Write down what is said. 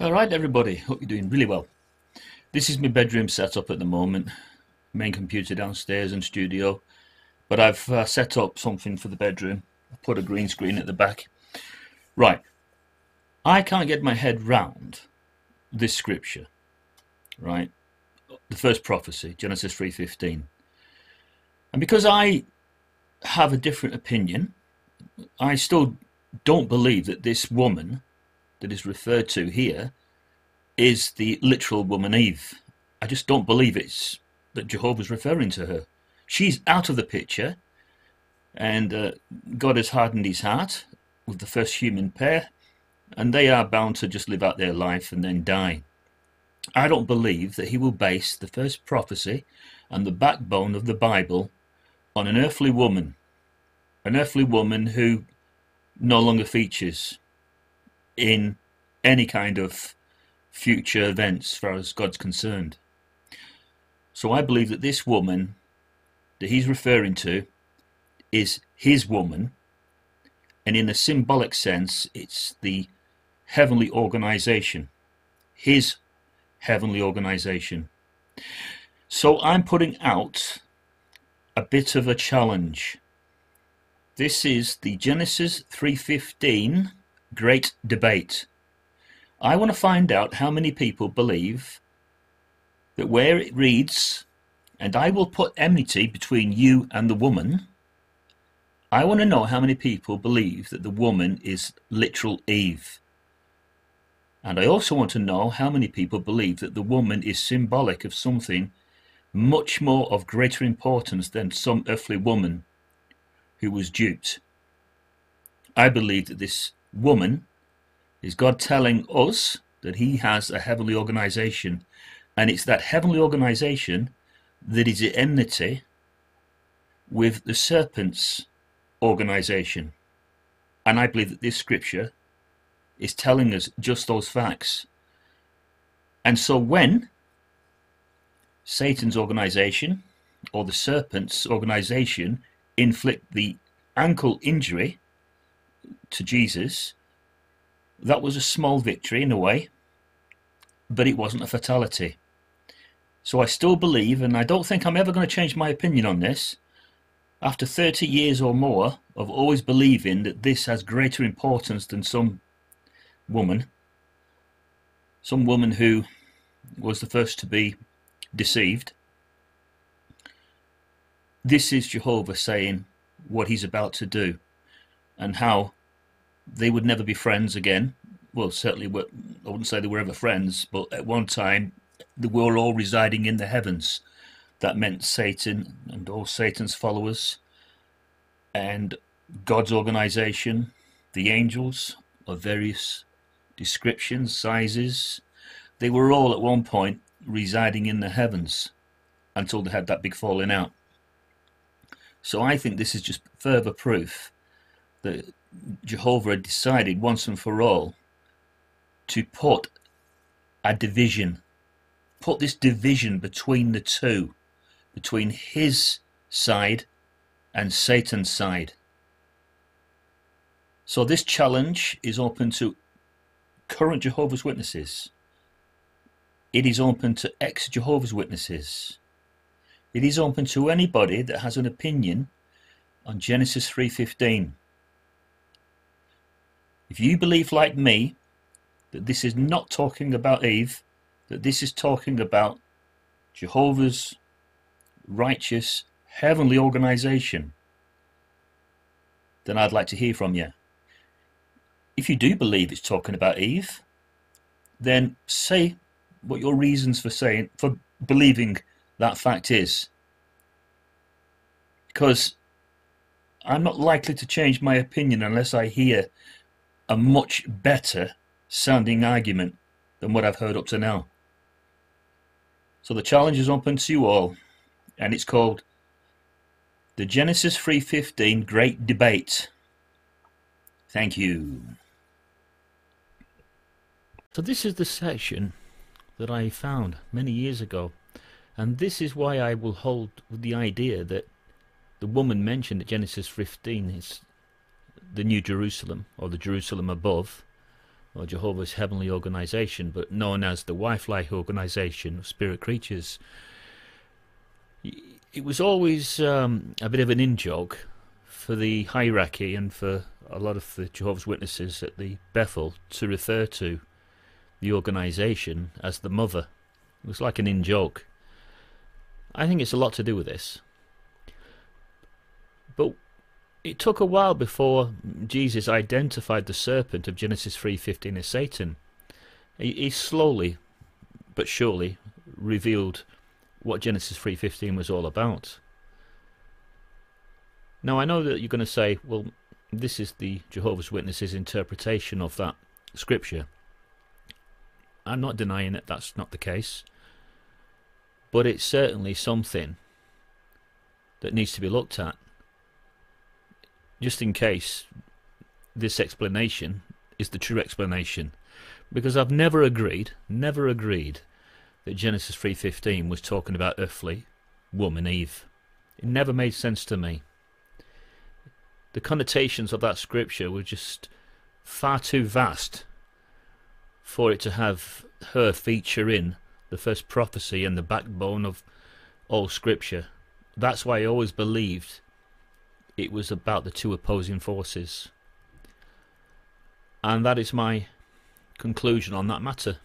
Alright everybody, hope you're doing really well. This is my bedroom setup at the moment. Main computer downstairs and studio. But I've set up something for the bedroom. I put a green screen at the back. Right, I can't get my head round this scripture. Right, the first prophecy, Genesis 3:15. And because I have a different opinion, I still don't believe that this woman that is referred to here is the literal woman Eve. I just don't believe it's that Jehovah's referring to her. She's out of the picture, and God has hardened his heart with the first human pair, and they are bound to just live out their life and then die. I don't believe that he will base the first prophecy and the backbone of the Bible on an earthly woman who no longer features in any kind of future events as far as God's concerned. So I believe that this woman that he's referring to is his woman, and in a symbolic sense it's the heavenly organization, his heavenly organization. So I'm putting out a bit of a challenge. This is the Genesis 3:15 Great Debate. I want to find out how many people believe that where it reads, "And I will put enmity between you and the woman," I want to know how many people believe that the woman is literal Eve. And I also want to know how many people believe that the woman is symbolic of something much more of greater importance than some earthly woman who was duped. I believe that this woman is God telling us that he has a heavenly organization, and it's that heavenly organization that is at enmity with the serpent's organization. And I believe that this scripture is telling us just those facts. And so when Satan's organization or the serpent's organization inflict the ankle injury to Jesus, that was a small victory in a way, but it wasn't a fatality. So I still believe, and I don't think I'm ever going to change my opinion on this, after 30 years or more of always believing that this has greater importance than some woman who was the first to be deceived. This is Jehovah saying what he's about to do, and how they would never be friends again. Well, certainly, I wouldn't say they were ever friends, but at one time they were all residing in the heavens. That meant Satan and all Satan's followers and God's organization, the angels of various descriptions, sizes. They were all at one point residing in the heavens until they had that big falling out. So I think this is just further proof that Jehovah had decided once and for all to put this division between the two, between his side and Satan's side. So this challenge is open to current Jehovah's Witnesses. It is open to ex-Jehovah's Witnesses. It is open to anybody that has an opinion on Genesis 3:15. If you believe like me that this is not talking about Eve, that this is talking about Jehovah's righteous heavenly organization, then I'd like to hear from you. If you do believe it's talking about Eve, then say what your reasons for believing that fact is. Because I'm not likely to change my opinion unless I hear a much better sounding argument than what I've heard up to now. So the challenge is open to you all, and it's called the Genesis 3:15 Great Debate. Thank you. So this is the section that I found many years ago, and this is why I will hold with the idea that the woman mentioned at Genesis 15 is the New Jerusalem, or the Jerusalem above, or Jehovah's heavenly organisation, but known as the wife-like organisation of spirit creatures. It was always a bit of an in-joke for the hierarchy and for a lot of the Jehovah's Witnesses at the Bethel to refer to the organisation as the mother. It was like an in-joke. I think it's a lot to do with this. But it took a while before Jesus identified the serpent of Genesis 3:15 as Satan. He slowly but surely revealed what Genesis 3:15 was all about. Now I know that you're going to say, well, this is the Jehovah's Witnesses' interpretation of that scripture. I'm not denying that that's not the case, but it's certainly something that needs to be looked at, just in case this explanation is the true explanation. Because I've never agreed that Genesis 3:15 was talking about earthly woman Eve. It never made sense to me. The connotations of that scripture were just far too vast for it to have her feature in the first prophecy and the backbone of all scripture. That's why I always believed it was about the two opposing forces. And that is my conclusion on that matter.